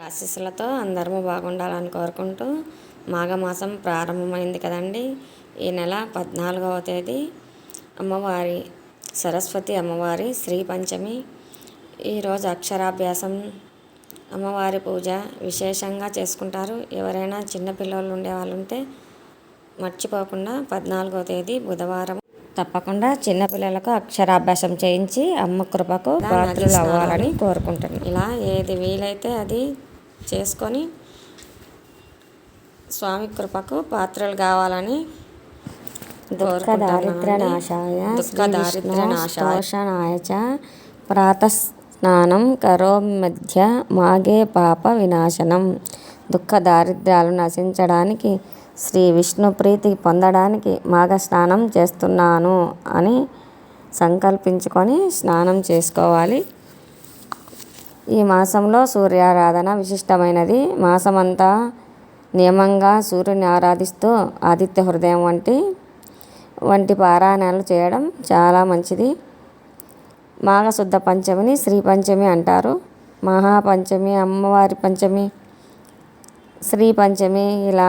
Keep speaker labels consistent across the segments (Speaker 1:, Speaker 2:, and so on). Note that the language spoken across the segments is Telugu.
Speaker 1: ఆశీస్సులతో అందరము బాగుండాలని కోరుకుంటూ మాఘమాసం ప్రారంభమైంది కదండి. ఈ నెల 14వ తేదీ అమ్మవారి సరస్వతి అమ్మవారి శ్రీ పంచమి. ఈరోజు అక్షరాభ్యాసం, అమ్మవారి పూజ విశేషంగా చేసుకుంటారు. ఎవరైనా చిన్నపిల్లలు ఉండేవాళ్ళు ఉంటే మర్చిపోకుండా 14వ తేదీ బుధవారం తప్పకుండా చిన్నపిల్లలకు అక్షరాభ్యాసం చేయించి అమ్మ కృపకు పాత్రలు అవ్వాలని కోరుకుంటున్నాను. ఇలా ఏది వీలైతే అది చేసుకొని స్వామి కృపకు పాత్రలు కావాలని
Speaker 2: దుఃఖదారిద్ర్యనాశాయ చ ప్రాతఃస్నానం కరోమ్యధ్య మాఘే పాప వినాశనం. దుఃఖ దారిద్ర్యాలు నశించడానికి, శ్రీ విష్ణు ప్రీతి పొందడానికి మాఘ స్నానం చేస్తున్నాను అని సంకల్పించుకొని స్నానం చేసుకోవాలి. ఈ మాసంలో సూర్యారాధన విశిష్టమైనది. మాసమంతా నియమంగా సూర్యుని ఆరాధిస్తూ ఆదిత్య హృదయం వంటి పారాయణాలు చేయడం చాలా మంచిది. మాఘశుద్ధ పంచమిని శ్రీ పంచమి అంటారు. మహాపంచమి, అమ్మవారి పంచమి, శ్రీ పంచమి ఇలా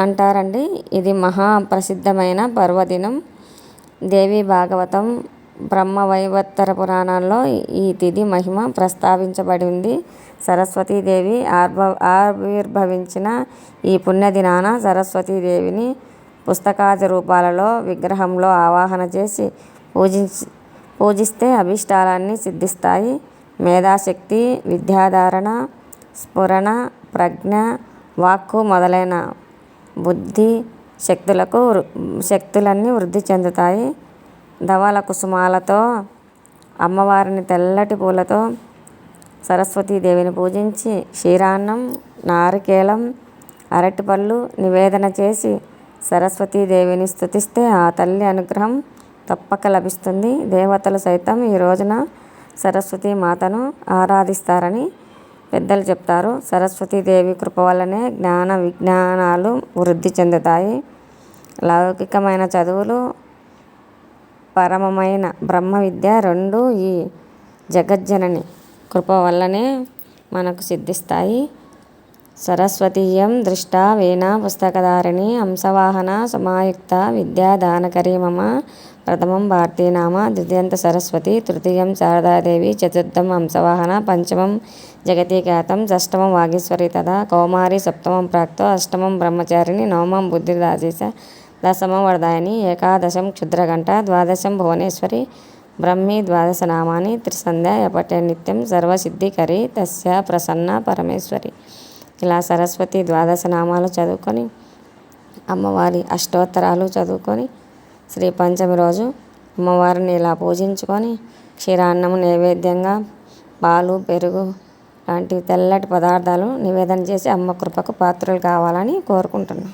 Speaker 2: అంటారండి. ఇది మహాప్రసిద్ధమైన పర్వదినం. దేవి భాగవతం, బ్రహ్మవైవర్త పురాణాల్లో ఈ తిథి మహిమ ప్రస్తావించబడింది. సరస్వతీదేవి ఆవిర్భవించిన ఈ పుణ్యదినాన సరస్వతీదేవిని పుస్తకాది రూపాలలో విగ్రహంలో ఆవాహన చేసి పూజిస్తే అభీష్టాలన్నీ సిద్ధిస్తాయి. మేధాశక్తి, విద్యాధారణ, స్ఫురణ, ప్రజ్ఞ, వాక్కు మొదలైన బుద్ధి శక్తులన్నీ వృద్ధి చెందుతాయి. ధవళ కుసుమాలతో అమ్మవారిని తెల్లటి పూలతో సరస్వతీదేవిని పూజించి క్షీరాన్నం, నారికేళం, అరటిపళ్ళు నివేదన చేసి సరస్వతీదేవిని స్తుతిస్తే ఆ తల్లి అనుగ్రహం తప్పక లభిస్తుంది. దేవతలు సైతం ఈ రోజున సరస్వతీ మాతను ఆరాధిస్తారని పెద్దలు చెప్తారు. సరస్వతీదేవి కృప వల్లనే జ్ఞాన విజ్ఞానాలు వృద్ధి చెందుతాయి. లౌకికమైన చదువులు, పరమమైన బ్రహ్మ విద్య రెండూ ఈ జగజ్జనని కృప వల్లనే మనకు సిద్ధిస్తాయి. సరస్వతీయం దృష్టా వీణా పుస్తకధారిణి హంసవాహన సమాయుక్త విద్యాదానకరీ మమ ప్రథమం భారతీనామ ద్వితీయంత సరస్వతి తృతీయం శారదాదేవి చతుర్థం హంసవాహన పంచమం జగతీఖ్యాతం షష్టమం వాగీశ్వరి తథా కౌమారి సప్తమం ప్రాక్తో అష్టమం బ్రహ్మచారిణి నవమం బుద్ధిర్దాశీస దశమం వరదాయిని ఏకాదశం క్షుద్రఘంట ద్వాదశం భువనేశ్వరి బ్రహ్మీ ద్వాదశనామాని త్రిసంధ్యా యపఠే నిత్యం సర్వసిద్ధికరీ తస్యా ప్రసన్న పరమేశ్వరి. ఇలా సరస్వతి ద్వాదశనామాలు చదువుకొని, అమ్మవారి అష్టోత్తరాలు చదువుకొని, శ్రీ పంచమి రోజు అమ్మవారిని ఇలా పూజించుకొని క్షీరాన్నము నైవేద్యంగా పాలు, పెరుగు లాంటి తెల్లటి పదార్థాలు నివేదన చేసి అమ్మ కృపకు పాత్రలు కావాలని కోరుకుంటున్నాను.